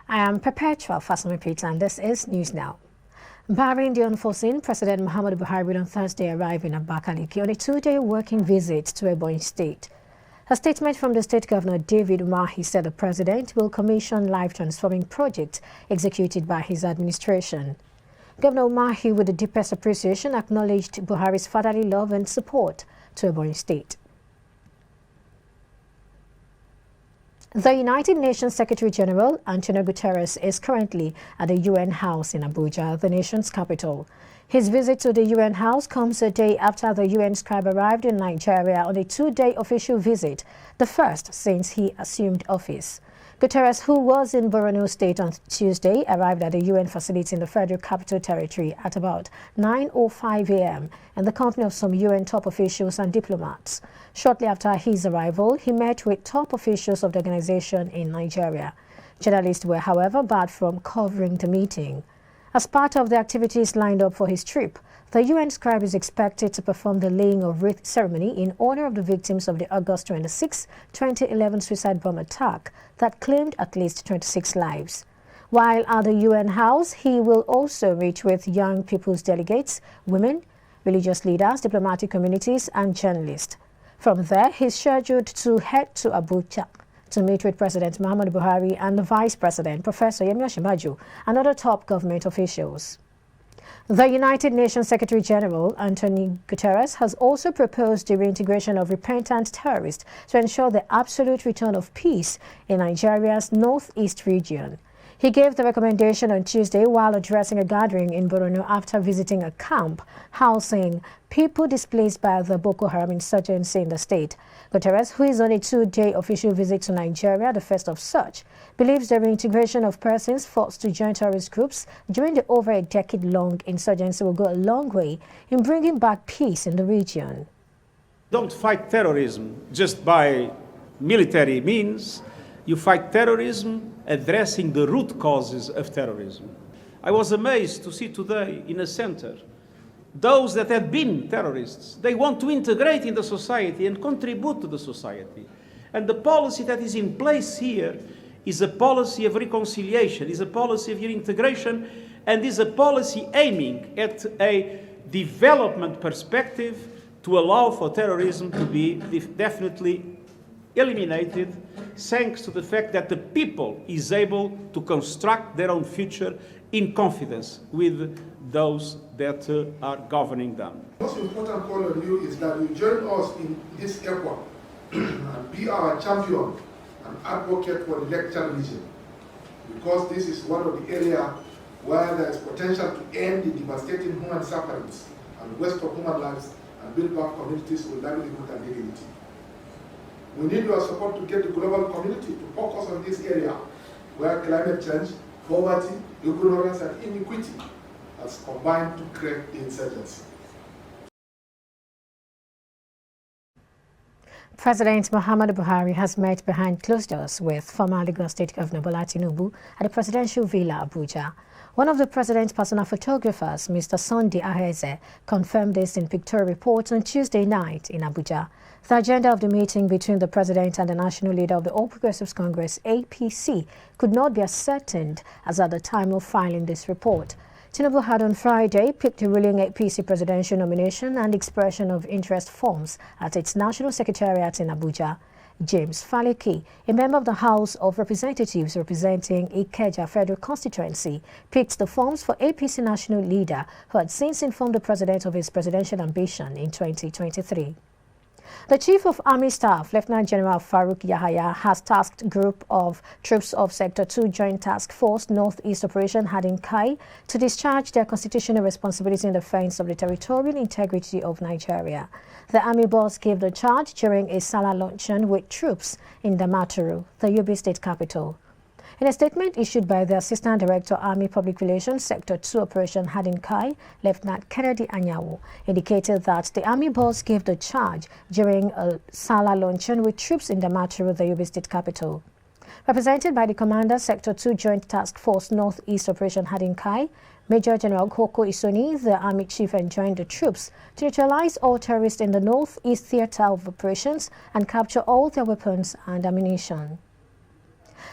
I am Perpetual Fasumi Peter, and this is News Now. Barring the unforeseen, President Muhammadu Buhari will on Thursday arrive in Abakaliki on a two-day working visit to Ebonyi State. A statement from the state governor, David Umahi, said the president will commission life-transforming projects executed by his administration. Governor Umahi, with the deepest appreciation, acknowledged Buhari's fatherly love and support to Ebonyi State. The United Nations Secretary General, Antonio Guterres, is currently at the UN House in Abuja, the nation's capital. His visit to the UN House comes a day after the UN scribe arrived in Nigeria on a two-day official visit, the first since he assumed office. Guterres, who was in Borno State on Tuesday, arrived at the UN facility in the Federal Capital Territory at about 9:05 a.m. in the company of some UN top officials and diplomats. Shortly after his arrival, he met with top officials of the organization in Nigeria. Journalists were, however, barred from covering the meeting. As part of the activities lined up for his trip, the UN scribe is expected to perform the laying of wreath ceremony in honor of the victims of the August 26, 2011 suicide bomb attack that claimed at least 26 lives. While at the UN House, he will also meet with young people's delegates, women, religious leaders, diplomatic communities, and journalists. From there, he's scheduled to head to Abuja to meet with President Muhammadu Buhari and the Vice President, Professor Yemi Osinbajo, and other top government officials. The United Nations Secretary General, Antonio Guterres, has also proposed the reintegration of repentant terrorists to ensure the absolute return of peace in Nigeria's northeast region. He gave the recommendation on Tuesday while addressing a gathering in Borno after visiting a camp housing people displaced by the Boko Haram insurgency in the state. Guterres, who is on a two-day official visit to Nigeria, the first of such, believes the reintegration of persons forced to join terrorist groups during the over a decade-long insurgency will go a long way in bringing back peace in the region. Don't fight terrorism just by military means. You fight terrorism addressing the root causes of terrorism. I was amazed to see today in a center those that had been terrorists. They want to integrate in the society and contribute to the society. And the policy that is in place here is a policy of reconciliation, is a policy of integration, and is a policy aiming at a development perspective to allow for terrorism to be definitely eliminated, thanks to the fact that the people is able to construct their own future in confidence with those that are governing them. The most important call on you is that you join us in this effort and be our champion and advocate for the Lecture region, because this is one of the areas where there is potential to end the devastating human sufferings and waste of human lives and build back communities with livelihood and dignity. We need your support to get the global community to focus on this area where climate change, poverty, ignorance, and inequity has combined to create the insurgency. President Muhammadu Buhari has met behind closed doors with former Lagos State Governor Bola Tinubu at the presidential villa, Abuja. One of the president's personal photographers, Mr. Sunday Aheze, confirmed this in pictorial reports on Tuesday night in Abuja. The agenda of the meeting between the president and the national leader of the All Progressives Congress, APC, could not be ascertained as at the time of filing this report. Tinubu had on Friday picked the ruling APC presidential nomination and expression of interest forms at its national secretariat in Abuja. James Faleki, a member of the House of Representatives representing Ikeja Federal Constituency, picked the forms for APC national leader, who had since informed the president of his presidential ambition in 2023. The Chief of Army Staff, Lieutenant General Farouk Yahaya, has tasked a group of troops of Sector 2 Joint Task Force Northeast Operation Hadin Kai to discharge their constitutional responsibility in defense of the territorial integrity of Nigeria. The Army boss gave the charge during a Salah luncheon with troops in Damaturu, the Yobe state capital. In a statement issued by the Assistant Director, Army Public Relations, Sector 2 Operation Hadin Kai, Lieutenant Kennedy Anyawu, indicated that the Army boss gave the charge during a Salah luncheon with troops in Damaturu, the Yobe state capital. Represented by the Commander, Sector 2 Joint Task Force Northeast Operation Hadin Kai, Major General Koko Isoni, the Army Chief, enjoined the troops to neutralize all terrorists in the Northeast Theater of Operations and capture all their weapons and ammunition.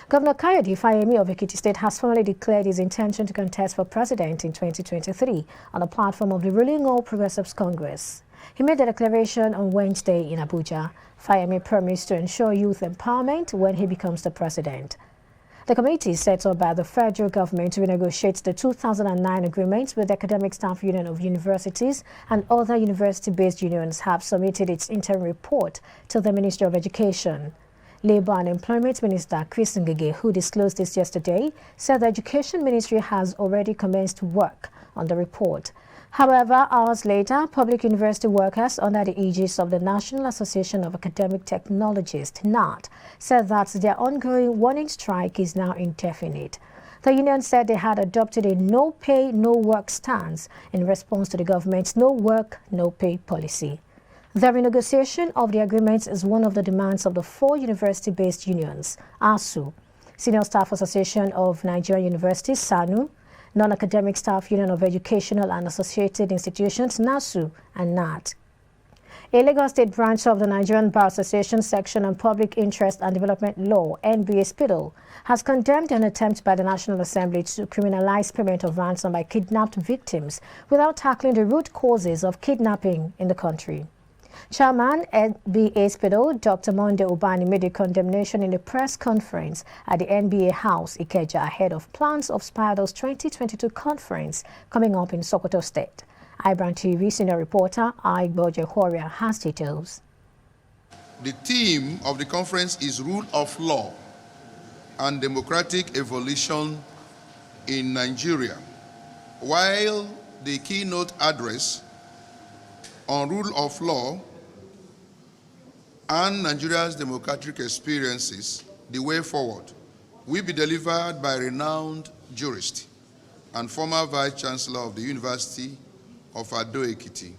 Governor FAYEMI of Ekiti State has formally declared his intention to contest for president in 2023 on the platform of the ruling All Progressives Congress. He made the declaration on Wednesday in Abuja. FAYEMI promised to ensure youth empowerment when he becomes the president. The committee set up by the federal government to renegotiate the 2009 agreement with the Academic Staff Union of Universities and other university-based unions have submitted its interim report to the Ministry of Education. Labour and Employment Minister Chris Ngige, who disclosed this yesterday, said the Education Ministry has already commenced work on the report. However, hours later, public university workers under the aegis of the National Association of Academic Technologists, NAT, said that their ongoing warning strike is now indefinite. The union said they had adopted a no pay, no work stance in response to the government's no work, no pay policy. The renegotiation of the agreements is one of the demands of the 4 university-based unions, ASUU, Senior Staff Association of Nigerian Universities, SANU, Non-Academic Staff Union of Educational and Associated Institutions, NASU, and NAT. A Lagos State branch of the Nigerian Bar Association Section on Public Interest and Development Law, NBA-SPIDEL, has condemned an attempt by the National Assembly to criminalize payment of ransom by kidnapped victims without tackling the root causes of kidnapping in the country. Chairman NBA-SPIDEL, Dr. Monde Ubani, made a condemnation in a press conference at the NBA House, Ikeja, ahead of plans of SPIDEL's 2022 conference coming up in Sokoto State. IBrandTV senior reporter IBoJa has details. The theme of the conference is Rule of Law and Democratic Evolution in Nigeria, while the keynote address on Rule of Law and Nigeria's democratic experiences, the way forward, will be delivered by renowned jurist and former Vice Chancellor of the University of Ado-Ekiti,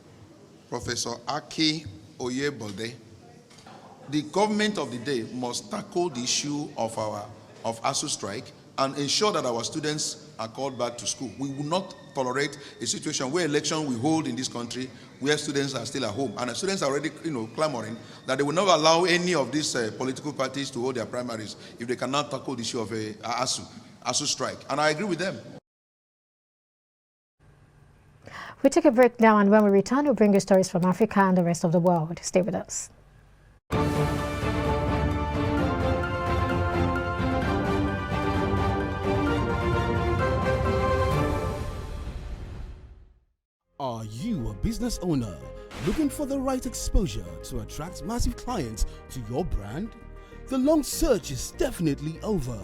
Professor Aki Oyebode. The government of the day must tackle the issue of ASUU strike and ensure that our students are called back to school. We will not tolerate a situation where election we hold in this country where students are still at home. And the students are already clamoring that they will not allow any of these political parties to hold their primaries if they cannot tackle the issue of ASUU strike. And I agree with them. We take a break now, and when we return, we'll bring you stories from Africa and the rest of the world. Stay with us. Are you a business owner looking for the right exposure to attract massive clients to your brand? The long search is definitely over.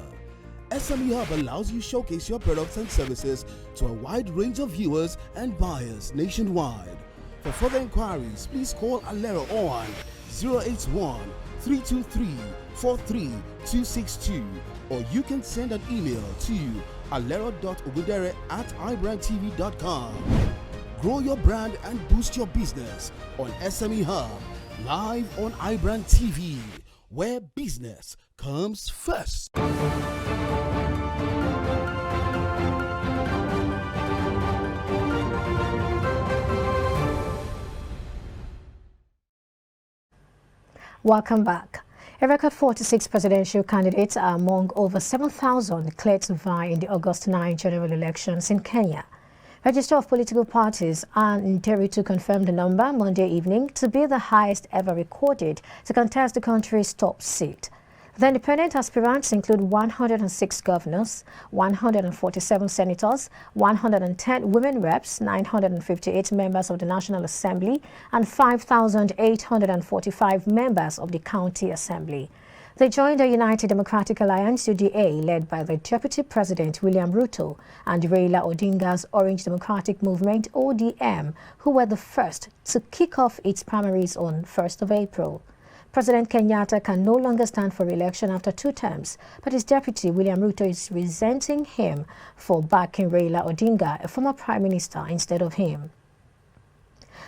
SME Hub allows you to showcase your products and services to a wide range of viewers and buyers nationwide. For further inquiries, please call Alero on 081-323-43262, or you can send an email to alero.ogudere@ibrandtv.com. Grow your brand and boost your business on SME Hub, live on IBrandTV, where business comes first. Welcome back. A record 46 presidential candidates are among over 7,000 declared to vie in the August 9 general elections in Kenya. Register of political parties are intended to confirm the number Monday evening to be the highest ever recorded to contest the country's top seat. The independent aspirants include 106 governors, 147 senators, 110 women reps, 958 members of the National Assembly, and 5,845 members of the County Assembly. They joined the United Democratic Alliance (UDA) led by the Deputy President William Ruto and Raila Odinga's Orange Democratic Movement (ODM), who were the first to kick off its primaries on 1st of April. President Kenyatta can no longer stand for re-election after 2 terms, but his deputy William Ruto is resenting him for backing Raila Odinga, a former prime minister, instead of him.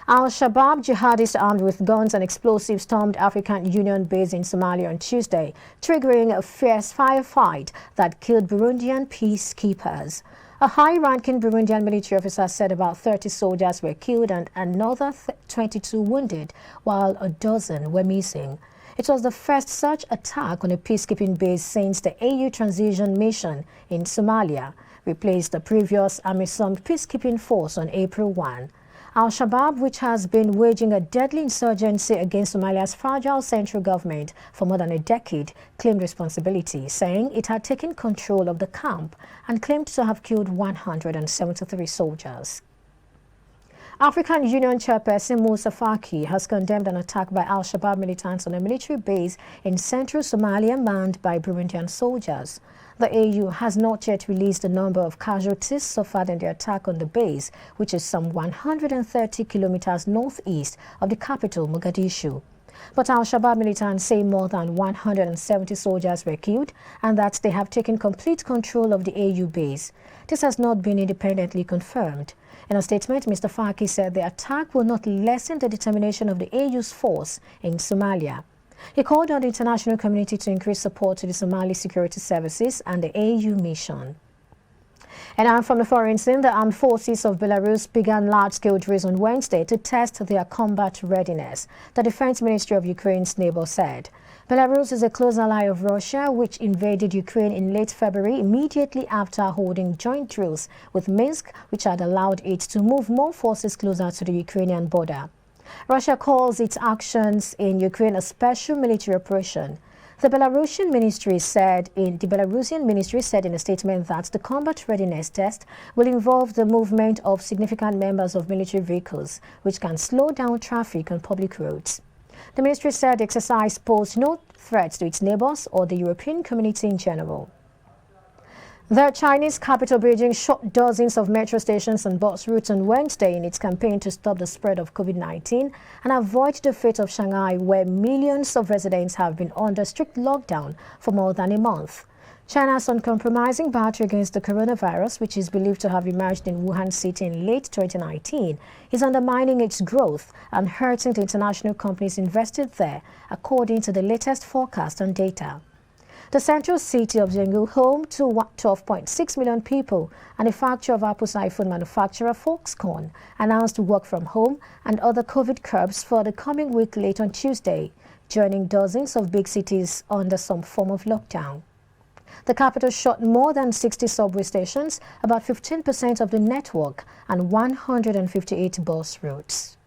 AL-SHABAAB jihadists armed with guns and explosives stormed African Union base in Somalia on Tuesday, triggering a fierce firefight that killed Burundian peacekeepers. A high-ranking Burundian military officer said about 30 soldiers were killed and another 22 wounded, while a dozen were missing. It was the first such attack on a peacekeeping base since the AU transition mission in Somalia replaced the previous AMISOM peacekeeping force on April 1. Al-Shabaab, which has been waging a deadly insurgency against Somalia's fragile central government for more than a decade, claimed responsibility, saying it had taken control of the camp and claimed to have killed 173 soldiers. African Union Chairperson Musa Faki has condemned an attack by Al-Shabaab militants on a military base in central Somalia manned by Burundian soldiers. The AU has not yet released the number of casualties suffered in the attack on the base, which is some 130 kilometers northeast of the capital, Mogadishu. But Al-Shabaab militants say more than 170 soldiers were killed and that they have taken complete control of the AU base. This has not been independently confirmed. In a statement, Mr. Faki said the attack will not lessen the determination of the AU's force in Somalia. He called on the international community to increase support to the Somali security services and the AU mission. And from the foreign scene, the armed forces of Belarus began large-scale drills on Wednesday to test their combat readiness, the Defense Ministry of Ukraine's neighbor said. Belarus is a close ally of Russia, which invaded Ukraine in late February immediately after holding joint drills with Minsk, which had allowed it to move more forces closer to the Ukrainian border. Russia calls its actions in Ukraine a special military operation. The Belarusian ministry said in a statement that the combat readiness test will involve the movement of significant numbers of military vehicles, which can slow down traffic on public roads. The ministry said the exercise posed no threats to its neighbors or the European community in general. The Chinese capital Beijing shut dozens of metro stations and bus routes on Wednesday in its campaign to stop the spread of COVID-19 and avoid the fate of Shanghai, where millions of residents have been under strict lockdown for more than a month. China's uncompromising battle against the coronavirus, which is believed to have emerged in Wuhan city in late 2019, is undermining its growth and hurting the international companies invested there, according to the latest forecast and data. The central city of Zhengzhou, home to 12.6 million people, and the factory of Apple's iPhone manufacturer Foxconn, announced work from home and other COVID curbs for the coming week late on Tuesday, joining dozens of big cities under some form of lockdown. The capital shut more than 60 subway stations, about 15% of the network, and 158 bus routes.